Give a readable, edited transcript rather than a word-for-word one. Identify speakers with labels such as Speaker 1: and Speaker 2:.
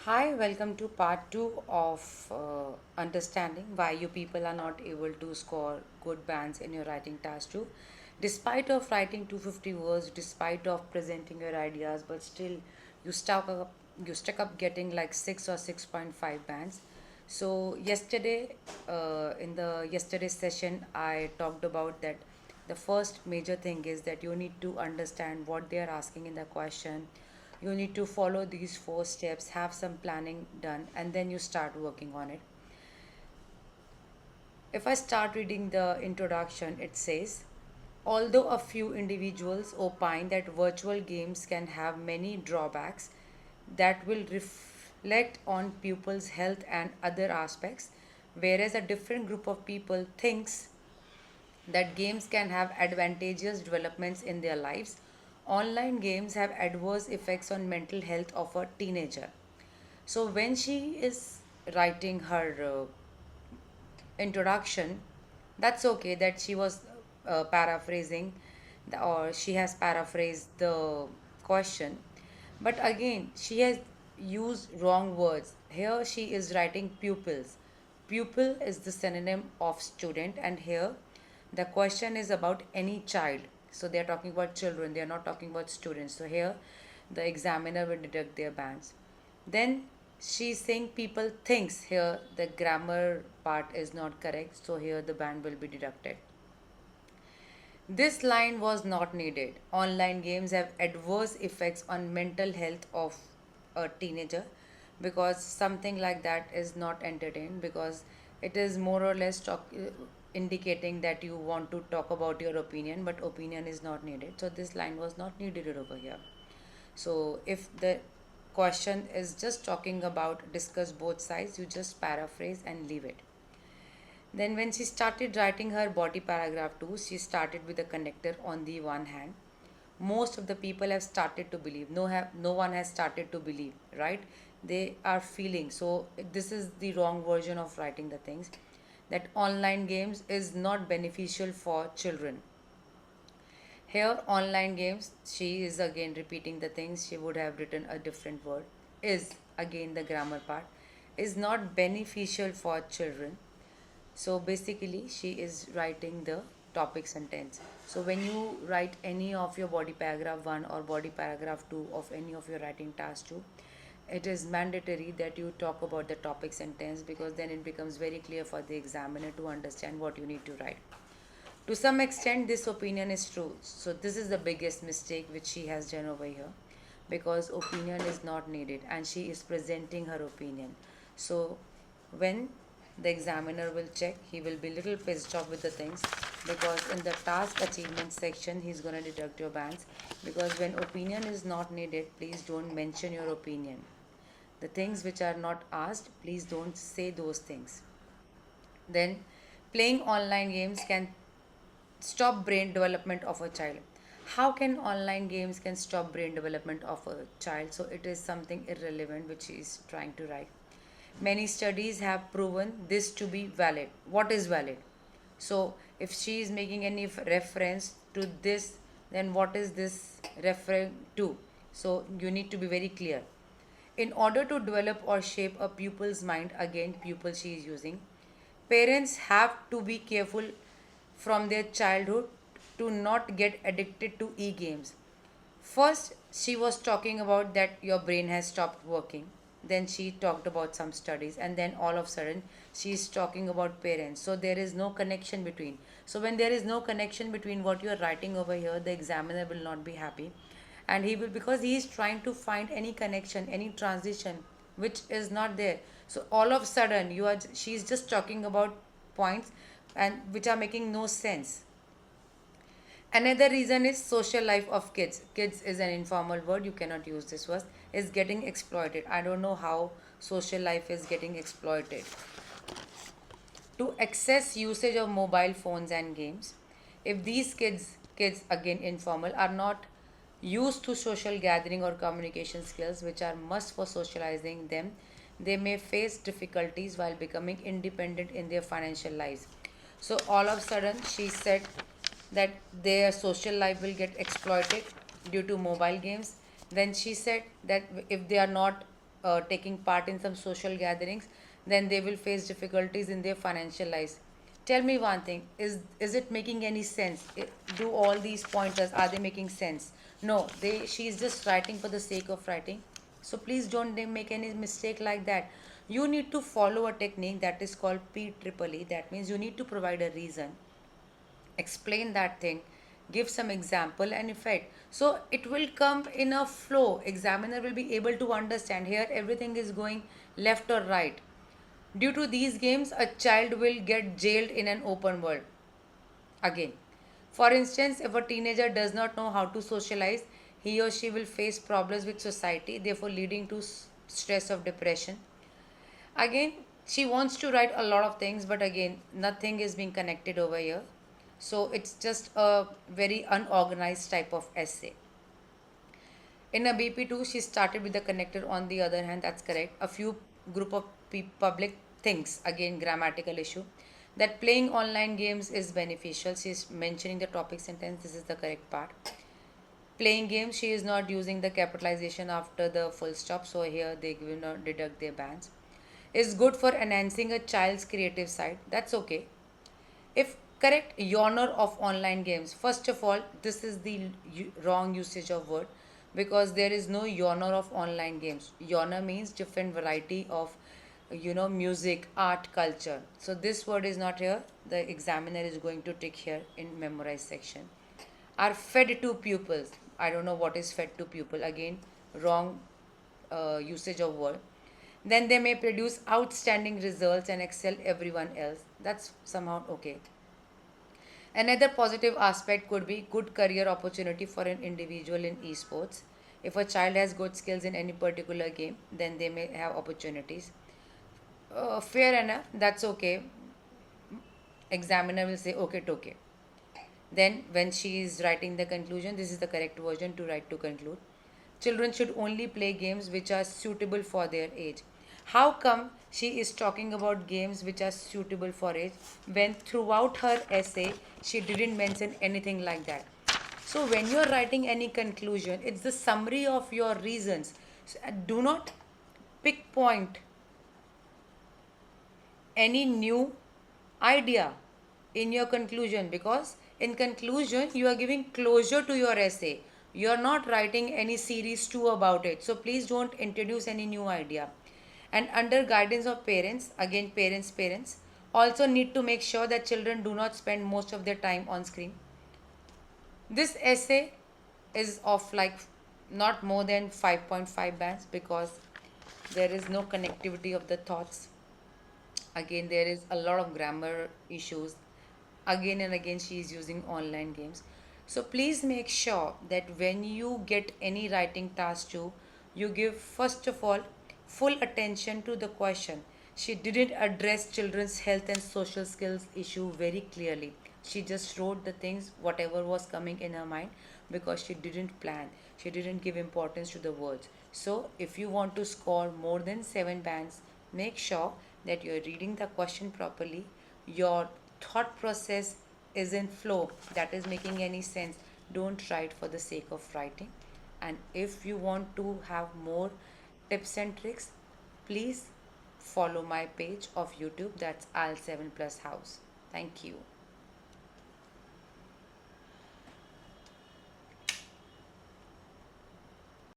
Speaker 1: Hi, welcome to part 2 of understanding why you people are not able to score good bands in your writing task 2. Despite of writing 250 words, despite of presenting your ideas, but still you stuck up getting like 6 or 6.5 bands. So yesterday, in the yesterday session, I talked about that the first major thing is that you need to understand what they are asking in the question. You need to follow these 4 steps, have some planning done, and then you start working on it. If I start reading the introduction, it says, although a few individuals opine that virtual games can have many drawbacks that will reflect on pupils' health and other aspects, whereas a different group of people thinks that games can have advantageous developments in their lives. Online games have adverse effects on mental health of a teenager. So when she is writing her introduction, that's okay that she was paraphrasing or she has paraphrased the question. But again, she has used wrong words. Here she is writing pupils. Pupil is the synonym of student, and here the question is about any child. So they are talking about children, they are not talking about students. So here the examiner will deduct their bands. Then she's saying people thinks. Here the grammar part is not correct, so here the band will be deducted. This line was not needed. Online games have adverse effects on mental health of a teenager, because something like that is not entertained, because it is more or less indicating that you want to talk about your opinion, but opinion is not needed. So this line was not needed over here. So if the question is just talking about discuss both sides, you just paraphrase and leave it. Then when she started writing her body paragraph 2, she started with a connector on the one hand. Most of the people have started to believe. No one has started to believe, right? They are feeling. So this is the wrong version of writing the things, that online games is not beneficial for children. Here, online games, she is again repeating the things. She would have written a different word. Is again the grammar part. Is not beneficial for children. So basically, she is writing the topic sentence. So when you write any of your body paragraph 1 or body paragraph 2 of any of your writing task 2, it is mandatory that you talk about the topic sentence, because then it becomes very clear for the examiner to understand what you need to write. To some extent, this opinion is true. So this is the biggest mistake which she has done over here, because opinion is not needed and she is presenting her opinion. So when the examiner will check, he will be little pissed off with the things, because in the task achievement section he's going to deduct your bands, because when opinion is not needed, please don't mention your opinion. The things which are not asked, please don't say those things. Then playing online games can stop brain development of a child. How can online games can stop brain development of a child? So it is something irrelevant which he is trying to write. Many studies have proven this to be valid. What is valid? So if she is making any reference to this, then what is this referring to? So you need to be very clear. In order to develop or shape a pupil's mind, again pupil she is using, parents have to be careful from their childhood to not get addicted to e-games. First, she was talking about that your brain has stopped working. Then she talked about some studies, and then all of a sudden she is talking about parents. So there is no connection between. So when there is no connection between what you are writing over here, the examiner will not be happy, and he will, because he is trying to find any connection, any transition which is not there. So all of a sudden she is just talking about points and which are making no sense. Another reason is social life of kids. Kids is an informal word, you cannot use this word. Is getting exploited. I don't know how social life is getting exploited. To access usage of mobile phones and games. If these kids again informal, are not used to social gathering or communication skills which are must for socializing them, they may face difficulties while becoming independent in their financial lives. So all of a sudden she said that their social life will get exploited due to mobile games. Then she said that if they are not taking part in some social gatherings, then they will face difficulties in their financial lives. Tell me one thing, is it making any sense? Do all these pointers, are they making sense? No, she is just writing for the sake of writing. So please don't make any mistake like that. You need to follow a technique that is called PEE. That means you need to provide a reason, explain that thing, give some example and effect, so it will come in a flow. Examiner will be able to understand here everything is going left or right. Due to these games, a child will get jailed in an open world. Again, for instance, if a teenager does not know how to socialize, he or she will face problems with society, therefore leading to stress of depression. Again, she wants to write a lot of things, but again, nothing is being connected over here. So it's just a very unorganized type of essay. In a BP2, she started with the connector. On the other hand, that's correct. A few group of public thinks, again, grammatical issue, that playing online games is beneficial. She's mentioning the topic sentence. This is the correct part. Playing games, she is not using the capitalization after the full stop. So here they will not deduct their bans. Is good for enhancing a child's creative side. That's okay. If correct, genre of online games. First of all, this is the wrong usage of word, because there is no genre of online games. Genre means different variety of music, art, culture. So this word is not here. The examiner is going to tick here in memorize section. Are fed to pupils. I don't know what is fed to pupil. Again, wrong usage of word. Then they may produce outstanding results and excel everyone else. That's somehow okay. Another positive aspect could be good career opportunity for an individual in esports. If a child has good skills in any particular game, then they may have opportunities. Fair enough, that's okay. Examiner will say okay to okay. Then, when she is writing the conclusion, this is the correct version to write to conclude. Children should only play games which are suitable for their age. How come she is talking about games which are suitable for age when throughout her essay she didn't mention anything like that? So, when you are writing any conclusion, it's the summary of your reasons. So, do not pick point any new idea in your conclusion, because in conclusion you are giving closure to your essay. You are not writing any series 2 about it, so please don't introduce any new idea. And under guidance of parents, again parents also need to make sure that children do not spend most of their time on screen. This essay is of like not more than 5.5 bands, because there is no connectivity of the thoughts. Again, there is a lot of grammar issues. Again and again she is using online games. So please make sure that when you get any writing task to, you give first of all full attention to the question. She didn't address children's health and social skills issue very clearly. She just wrote the things whatever was coming in her mind, because she didn't plan, she didn't give importance to the words. So if you want to score more than 7 bands, make sure that you're reading the question properly, your thought process is in flow, that is making any sense. Don't write for the sake of writing. And if you want to have more tips and tricks, please follow my page of YouTube, that's IELTS 7 Plus House. Thank you.